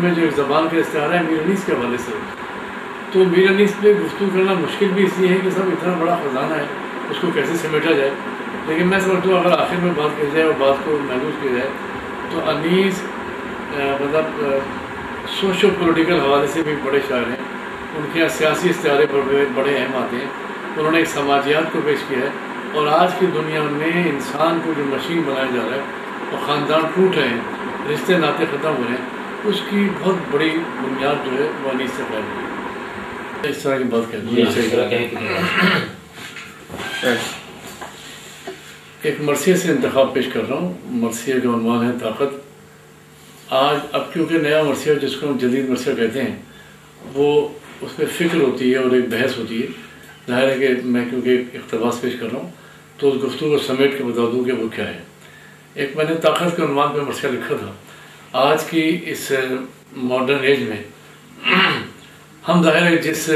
میں جو ایک زبان کا استعارہ ہے میر انیس کے حوالے سے، تو میر انیس پہ گفتگو کرنا مشکل بھی اس لیے ہے کہ سب اتنا بڑا خزانہ ہے، اس کو کیسے سمیٹا جائے. لیکن میں سمجھتا ہوں اگر آخر میں بات کی جائے اور بات کو محدود کی جائے تو انیس مطلب سوشو پولیٹیکل حوالے سے بھی بڑے شاعر ہیں. ان کے یہاں سیاسی استعارے پر بڑے اہم آتے ہیں. انہوں نے ایک سماجیات کو پیش کیا ہے، اور آج کی دنیا میں انسان کو جو مشین بنایا جا رہا ہے اور خاندان ٹوٹ رہے ہیں، رشتے ناطے ختم ہو رہے ہیں، اس کی بہت بڑی بنیاد جو ہے وہ انیس سے پھیل گئی. اس طرح کی بات کہتے ہیں. ایک مرثیے سے انتخاب پیش کر رہا ہوں. مرثیے کا عنوان ہے طاقت. آج اب کیونکہ نیا مرثیہ جس کو ہم جدید مرثیہ کہتے ہیں وہ اس میں فکر ہوتی ہے اور ایک بحث ہوتی ہے. ظاہر ہے کہ میں کیونکہ ایک اقتباس پیش کر رہا ہوں تو اس گفتگو کو سمیٹ کے بتا دوں کہ وہ کیا ہے. ایک میں نے طاقت کے عنوان پہ مرثیہ لکھا تھا. آج کی اس ماڈرن ایج میں ہم ظاہر ہے جس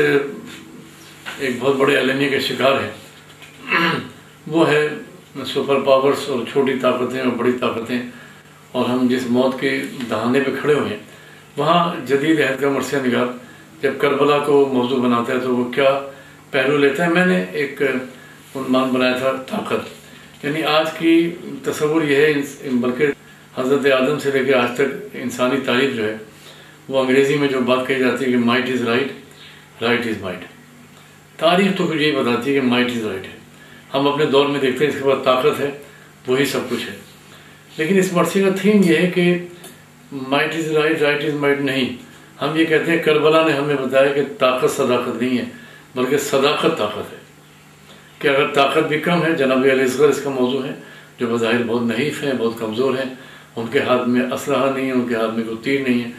ایک بہت بڑے المیہ کے شکار ہیں وہ ہے سپر پاورز اور چھوٹی طاقتیں اور بڑی طاقتیں، اور ہم جس موت کے دہانے پہ کھڑے ہوئے ہیں وہاں جدید عہد کا مرثیہ نگار جب کربلا کو موضوع بناتا ہے تو وہ کیا پہلو لیتا ہے. میں نے ایک عنوان بنایا تھا طاقت. یعنی آج کی تصور یہ ہے، بلکہ حضرت آدم سے لے کے آج تک انسانی تاریخ جو ہے وہ انگریزی میں جو بات کہی جاتی ہے کہ might is right, right is might. تاریخ تو کچھ یہی بتاتی ہے کہ مائٹ از رائٹ ہے. ہم اپنے دور میں دیکھتے ہیں اس کے بعد طاقت ہے، وہی سب کچھ ہے. لیکن اس مرثیے کا تھیم یہ ہے کہ might is right, right is might نہیں. ہم یہ کہتے ہیں کربلا نے ہمیں بتایا کہ طاقت صداقت نہیں ہے بلکہ صداقت طاقت ہے. کہ اگر طاقت بھی کم ہے، جناب علی اصغر اس کا موضوع ہے جو بظاہر بہت نحیف ہیں، بہت کمزور ہیں، ان کے ہاتھ میں اسلحہ نہیں ہے، ان کے ہاتھ میں کوئی تیر نہیں ہے،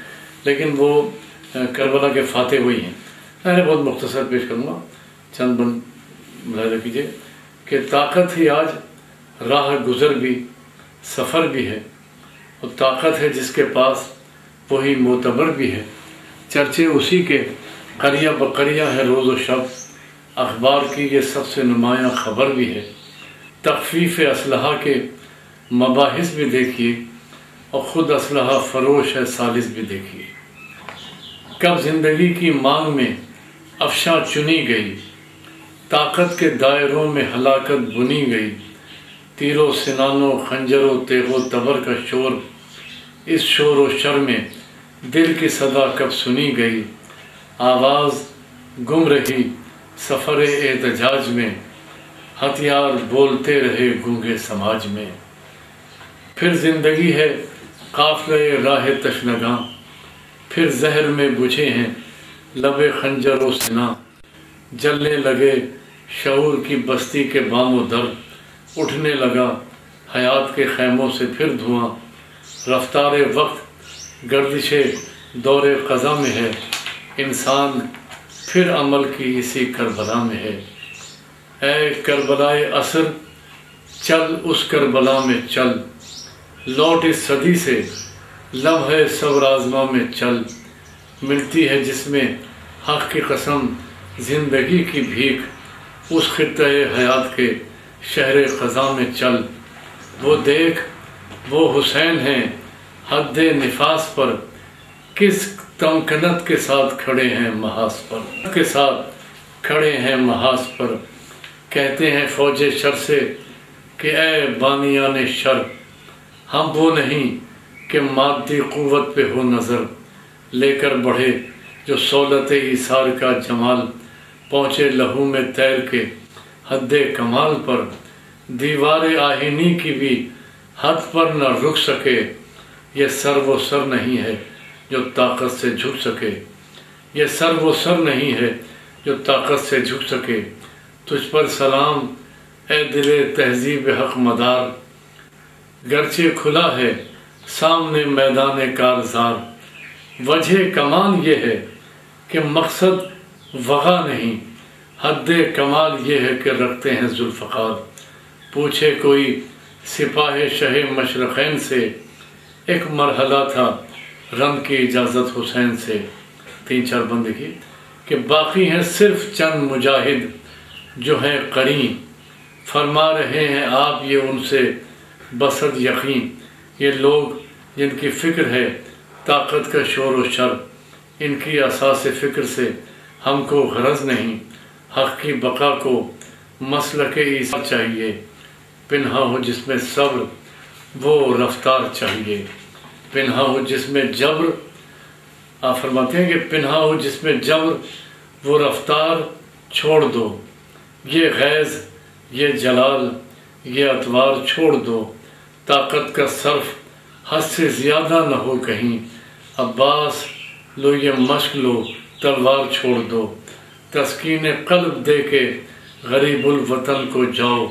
لیکن وہ کربلا کے فاتح وہی ہیں. میں بہت مختصر پیش کروں گا، چند بند ملاحظہ کیجیے کہ طاقت ہی آج راہ گزر بھی سفر بھی ہے، اور طاقت ہے جس کے پاس وہی معتبر بھی ہے. چرچے اسی کے قریہ بقریہ ہے روز و شب، اخبار کی یہ سب سے نمایاں خبر بھی ہے. تخفیف اسلحہ کے مباحث بھی دیکھیے اور خود اسلحہ فروش ہے ثالث بھی دیکھیے. کب زندگی کی مانگ میں افشاں چنی گئی، طاقت کے دائروں میں ہلاکت بنی گئی. تیر و سنان و خنجر و تیغ و تبر کا شور، اس شور و شر میں دل کی صدا کب سنی گئی. آواز گم رہی سفر احتجاج میں، ہتھیار بولتے رہے گونگے سماج میں. پھر زندگی ہے قافلے راہ تشنگاں، پھر زہر میں بجھے ہیں لب خنجر و سنا. جلنے لگے شعور کی بستی کے بام و در، اٹھنے لگا حیات کے خیموں سے پھر دھواں. رفتار وقت گردش دور قضا میں ہے، انسان پھر عمل کی اسی کربلا میں ہے. اے کربلائے عصر چل اس کربلا میں چل، لوٹ اس صدی سے لمحہ صبر آزما میں چل. ملتی ہے جس میں حق کی قسم زندگی کی بھیک، اس خطۂ حیات کے شہر خزاں میں چل. وہ دیکھ وہ حسین ہیں حد نفاس پر، کس تمکنت کے ساتھ کھڑے ہیں محاذ پر، کے ساتھ کھڑے ہیں محاذ پر. کہتے ہیں فوج شر سے کہ اے بانیان شر، ہم وہ نہیں کہ مادی قوت پہ ہو نظر. لے کر بڑھے جو سہولت ایثار کا جمال، پہنچے لہو میں تیر کے حد کمال پر. دیوار آہینی کی بھی حد پر نہ رک سکے، یہ سر و سر نہیں ہے جو طاقت سے جھک سکے. یہ سر و سر نہیں ہے جو طاقت سے جھک سکے. تجھ پر سلام اے دل تہذیب حق مدار، گرچہ کھلا ہے سامنے میدان کارزار. وجہ کمال یہ ہے کہ مقصد وغا نہیں، حد کمال یہ ہے کہ رکھتے ہیں ذوالفقار. پوچھے کوئی سپاہ شہ مشرقین سے، ایک مرحلہ تھا رم کی اجازت حسین سے. 3-4 بند دیکھیے کہ باقی ہیں صرف چند مجاہد جو ہیں قرین، فرما رہے ہیں آپ یہ ان سے بصد یقین. یہ لوگ جن کی فکر ہے طاقت کا شور و شر، ان کی اساس فکر سے ہم کو غرض نہیں، حق کی بقا کو مسلک ایثار چاہیے، پنہا ہو جس میں صبر وہ رفتار چاہیے، پنہا ہو جس میں جبر، آپ فرماتے ہیں کہ پنہا ہو جس میں جبر وہ رفتار چھوڑ دو، یہ غیظ یہ جلال یہ اتوار چھوڑ دو، طاقت کا صرف حد سے زیادہ نہ ہو کہیں، عباس لو یہ مشق لو تلوار چھوڑ دو، تسکین قلب دے کے غریب الوطن کو جاؤ،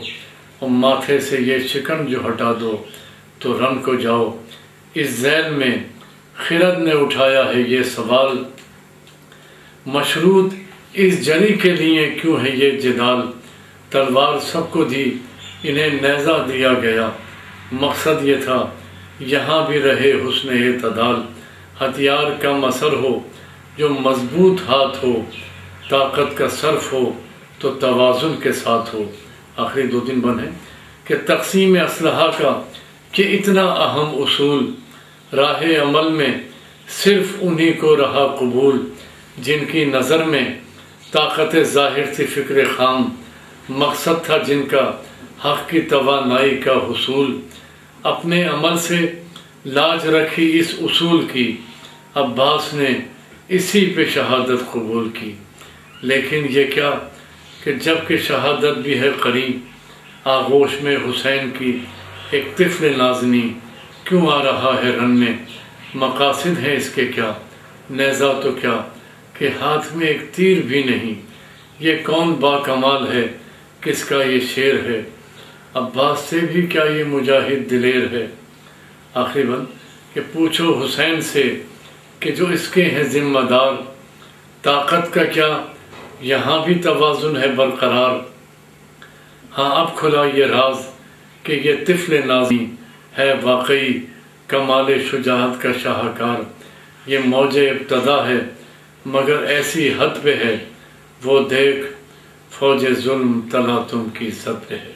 اور ماتھے سے یہ شکن جو ہٹا دو تو رن کو جاؤ۔ اس ذیل میں خرد نے اٹھایا ہے یہ سوال، مشروط اس جری کے لیے کیوں ہے یہ جدال، تلوار سب کو دی انہیں نیزہ دیا گیا، مقصد یہ تھا یہاں بھی رہے حسن اعتدال، ہتھیار کم اثر ہو جو مضبوط ہاتھ ہو، طاقت کا صرف ہو تو توازن کے ساتھ ہو۔ آخری دو دن بند ہیں کہ تقسیم اسلحہ کا کہ اتنا اہم اصول، راہ عمل میں صرف انہی کو رہا قبول، جن کی نظر میں طاقت ظاہر تھی فکر خام، مقصد تھا جن کا حق کی توانائی کا حصول، اپنے عمل سے لاج رکھی اس اصول کی، عباس نے اسی پہ شہادت قبول کی۔ لیکن یہ کیا کہ جب کہ شہادت بھی ہے قریب، آغوش میں حسین کی ایک طفل نازنی، کیوں آ رہا ہے رن میں، مقاصد ہیں اس کے کیا، نیزہ تو کیا کہ ہاتھ میں ایک تیر بھی نہیں، یہ کون با کمال ہے کس کا یہ شیر ہے، عباس سے بھی کیا یہ مجاہد دلیر ہے۔ آخری بند کہ پوچھو حسین سے کہ جو اس کے ہیں ذمہ دار، طاقت کا کیا یہاں بھی توازن ہے برقرار، ہاں اب کھلا یہ راز کہ یہ طفل نازنی ہے واقعی کمال شجاعت کا شاہکار، یہ موج ابتدا ہے مگر ایسی حد پہ ہے، وہ دیکھ فوج ظلم تلا تم کی سد پہ ہے۔